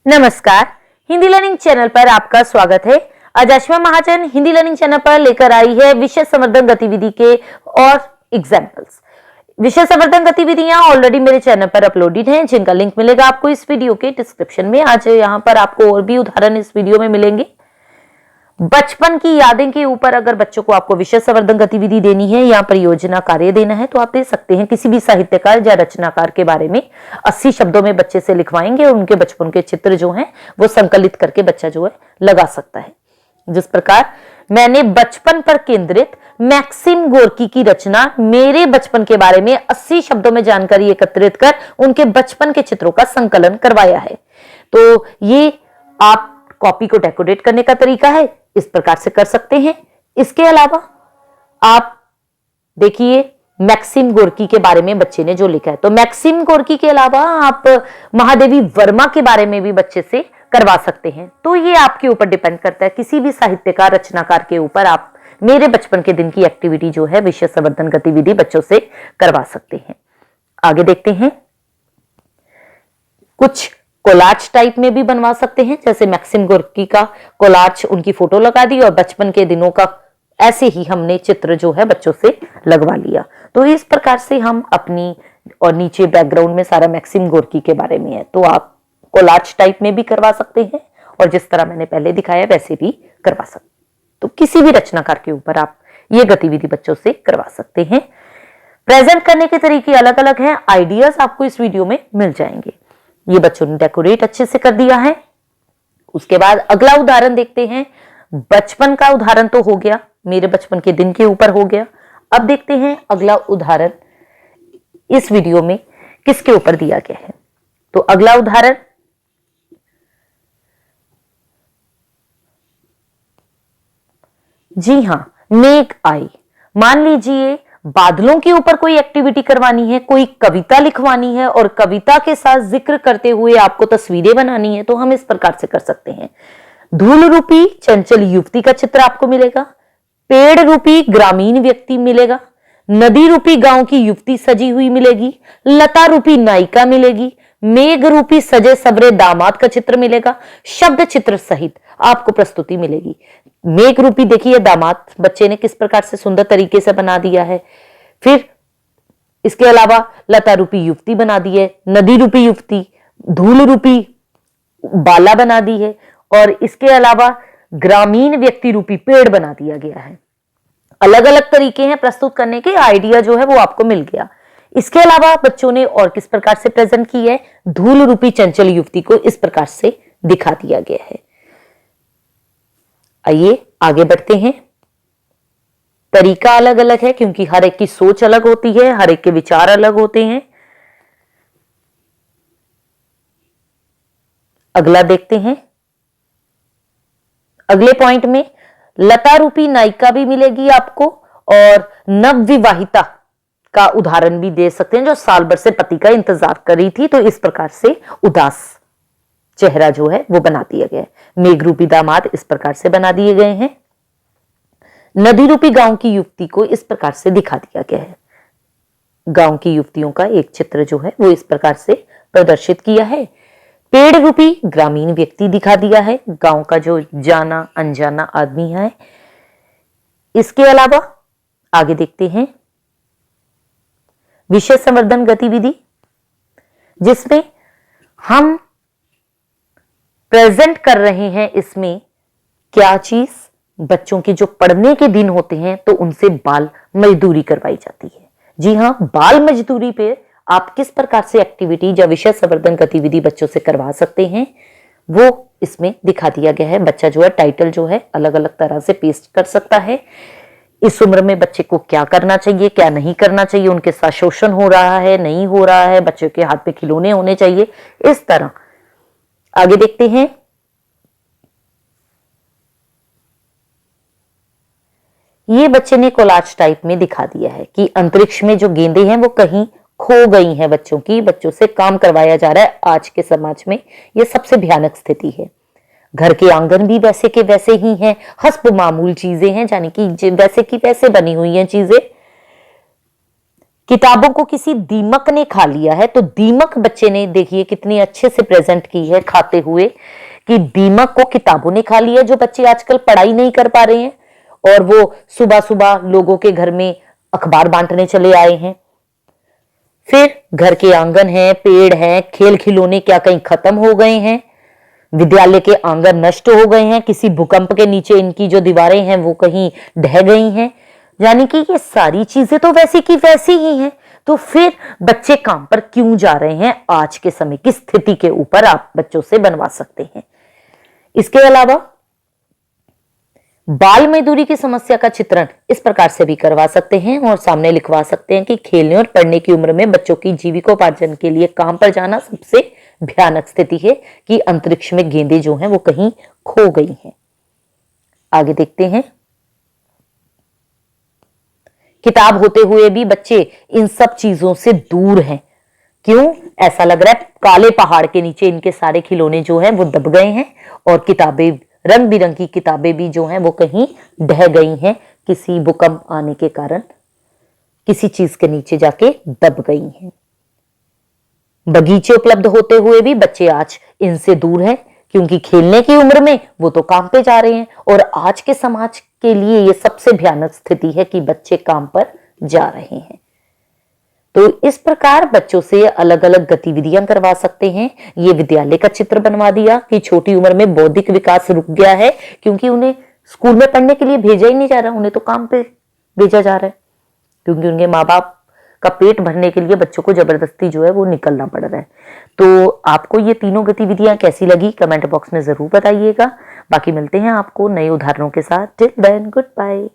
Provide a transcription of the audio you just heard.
नमस्कार, Hindi learning channel पर आपका स्वागत है। आज अश्विनी महाजन हिंदी लर्निंग चैनल पर लेकर आई है विषय संवर्धन गतिविधि के और एग्जाम्पल्स। विषय संवर्धन गतिविधियां ऑलरेडी मेरे चैनल पर अपलोडेड हैं, जिनका लिंक मिलेगा आपको इस वीडियो के डिस्क्रिप्शन में। आज यहाँ पर आपको और भी उदाहरण इस वीडियो में मिलेंगे। बचपन की यादें के ऊपर अगर बच्चों को आपको विषय संवर्धन गतिविधि देनी है या परियोजना कार्य देना है तो आप दे सकते हैं। किसी भी साहित्यकार या रचनाकार के बारे में 80 शब्दों में बच्चे से लिखवाएंगे और उनके बचपन के चित्र जो हैं वो संकलित करके बच्चा जो है लगा सकता है। जिस प्रकार मैंने बचपन पर केंद्रित मैक्सिम गोर्की की रचना मेरे बचपन के बारे में 80 शब्दों में जानकारी एकत्रित कर उनके बचपन के चित्रों का संकलन करवाया है। तो ये आप कॉपी को डेकोरेट करने का तरीका है, इस प्रकार से कर सकते हैं। इसके अलावा आप देखिए मैक्सिम गोर्की के बारे में बच्चे ने जो लिखा है, तो मैक्सिम गोर्की के अलावा आप महादेवी वर्मा के बारे में भी बच्चे से करवा सकते हैं। तो ये आपके ऊपर डिपेंड करता है, किसी भी साहित्यकार रचनाकार के ऊपर आप मेरे बचपन के दिन की एक्टिविटी जो है विषय संवर्धन गतिविधि बच्चों से करवा सकते हैं। आगे देखते हैं, कुछ कोलाज टाइप में भी बनवा सकते हैं। जैसे मैक्सिम गोर्की का कोलाज, उनकी फोटो लगा दी और बचपन के दिनों का ऐसे ही हमने चित्र जो है बच्चों से लगवा लिया। तो इस प्रकार से हम अपनी, और नीचे बैकग्राउंड में सारा मैक्सिम गोर्की के बारे में है, तो आप कोलाज टाइप में भी करवा सकते हैं और जिस तरह मैंने पहले दिखाया वैसे भी करवा सकते हैं। तो किसी भी रचनाकार के ऊपर आप ये गतिविधि बच्चों से करवा सकते हैं। प्रेजेंट करने के तरीके अलग अलग हैं, आइडियाज आपको इस वीडियो में मिल जाएंगे। ये बच्चों ने डेकोरेट अच्छे से कर दिया है। उसके बाद अगला उदाहरण देखते हैं। बचपन का उदाहरण तो हो गया, मेरे बचपन के दिन के ऊपर हो गया। अब देखते हैं अगला उदाहरण इस वीडियो में किसके ऊपर दिया गया है। तो अगला उदाहरण जी हां, मेघ आई। मान लीजिए बादलों के ऊपर कोई एक्टिविटी करवानी है, कोई कविता लिखवानी है और कविता के साथ जिक्र करते हुए आपको तस्वीरें बनानी है, तो हम इस प्रकार से कर सकते हैं। धूल रूपी चंचल युवती का चित्र आपको मिलेगा, पेड़ रूपी ग्रामीण व्यक्ति मिलेगा, नदी रूपी गांव की युवती सजी हुई मिलेगी, लता रूपी नायिका मिलेगी, मेघ रूपी सजे सवरे दामाद का चित्र मिलेगा, शब्द चित्र सहित आपको प्रस्तुति मिलेगी। मेघ रूपी देखिए दामाद बच्चे ने किस प्रकार से सुंदर तरीके से बना दिया है। फिर इसके अलावा लता रूपी युवती बना दी है, नदी रूपी युवती, धूल रूपी बाला बना दी है और इसके अलावा ग्रामीण व्यक्ति रूपी पेड़ बना दिया गया है। अलग अलग तरीके हैं प्रस्तुत करने के, आइडिया जो है वो आपको मिल गया। इसके अलावा बच्चों ने और किस प्रकार से प्रेजेंट की है, धूल रूपी चंचल युवती को इस प्रकार से दिखा दिया गया है। आइए आगे बढ़ते हैं। तरीका अलग अलग है क्योंकि हर एक की सोच अलग होती है, हर एक के विचार अलग होते हैं। अगला देखते हैं। अगले पॉइंट में लता रूपी नायिका भी मिलेगी आपको और नवविवाहिता का उदाहरण भी दे सकते हैं, जो साल भर से पति का इंतजार कर रही थी। तो इस प्रकार से उदास चेहरा जो है वो बना दिया गया है। मेघ रूपी दामाद इस प्रकार से बना दिए गए हैं। नदी रूपी गांव की युवती को इस प्रकार से दिखा दिया गया है। गांव की युवतियों का एक चित्र जो है वो इस प्रकार से प्रदर्शित किया है। पेड़ रूपी ग्रामीण व्यक्ति दिखा दिया है, गांव का जो जाना अनजाना आदमी है। इसके अलावा आगे देखते हैं विषय संवर्धन गतिविधि, जिसमें हम प्रेजेंट कर रहे हैं इसमें क्या चीज, बच्चों के जो पढ़ने के दिन होते हैं तो उनसे बाल मजदूरी करवाई जाती है। जी हां, बाल मजदूरी पे आप किस प्रकार से एक्टिविटी या विषय संवर्धन गतिविधि बच्चों से करवा सकते हैं वो इसमें दिखा दिया गया है। बच्चा जो है टाइटल जो है अलग अलग तरह से पेस्ट कर सकता है। इस उम्र में बच्चे को क्या करना चाहिए, क्या नहीं करना चाहिए, उनके साथ शोषण हो रहा है नहीं हो रहा है, बच्चों के हाथ में खिलौने होने चाहिए, इस तरह। आगे देखते हैं। ये बच्चे ने कोलाज टाइप में दिखा दिया है कि अंतरिक्ष में जो गेंदें हैं वो कहीं खो गई हैं बच्चों की, बच्चों से काम करवाया जा रहा है। आज के समाज में ये सबसे भयानक स्थिति है। घर के आंगन भी वैसे के वैसे ही हैं, हस्ब मामूल चीजें हैं, यानी कि वैसे की वैसे बनी हुई हैं चीजें। किताबों को किसी दीमक ने खा लिया है। तो दीमक बच्चे ने देखिए कितनी अच्छे से प्रेजेंट की है खाते हुए कि दीमक को किताबों ने खा लिया। जो बच्चे आजकल पढ़ाई नहीं कर पा रहे हैं और वो सुबह सुबह लोगों के घर में अखबार बांटने चले आए हैं। फिर घर के आंगन है, पेड़ है, खेल खिलौने क्या कहीं खत्म हो गए हैं, विद्यालय के आंगन नष्ट हो गए हैं, किसी भूकंप के नीचे इनकी जो दीवारें हैं वो कहीं ढह गई हैं। यानी कि ये सारी चीजें तो वैसी की वैसी ही हैं। तो फिर बच्चे काम पर क्यों जा रहे हैं? आज के समय की स्थिति के ऊपर आप बच्चों से बनवा सकते हैं। इसके अलावा बाल मजदूरी की समस्या का चित्रण इस प्रकार से भी करवा सकते हैं और सामने लिखवा सकते हैं कि खेलने और पढ़ने की उम्र में बच्चों की जीविकोपार्जन के लिए काम पर जाना सबसे भयानक स्थिति है कि अंतरिक्ष में गेंदें जो हैं वो कहीं खो गई हैं। आगे देखते हैं। किताब होते हुए भी बच्चे इन सब चीजों से दूर हैं। क्यों? ऐसा लग रहा है काले पहाड़ के नीचे इनके सारे खिलौने जो हैं वो दब गए हैं और किताबें, रंग बिरंगी किताबें भी जो हैं वो कहीं ढह गई हैं, किसी भूकंप आने के कारण किसी चीज के नीचे जाके दब गई हैं। बगीचे उपलब्ध होते हुए भी बच्चे आज इनसे दूर हैं क्योंकि खेलने की उम्र में वो तो काम पे जा रहे हैं और आज के समाज के लिए ये सबसे भयानक स्थिति है कि बच्चे काम पर जा रहे हैं। तो इस प्रकार बच्चों से अलग अलग गतिविधियां करवा सकते हैं। ये विद्यालय का चित्र बनवा दिया कि छोटी उम्र में बौद्धिक विकास रुक गया है क्योंकि उन्हें स्कूल में पढ़ने के लिए भेजा ही नहीं जा रहा, उन्हें तो काम पे भेजा जा रहा है क्योंकि उनके माँ बाप का पेट भरने के लिए बच्चों को जबरदस्ती जो है वो निकलना पड़ रहा है। तो आपको ये तीनों गतिविधियां कैसी लगी कमेंट बॉक्स में जरूर बताइएगा। बाकी मिलते हैं आपको नए उदाहरणों के साथ। Till then good bye.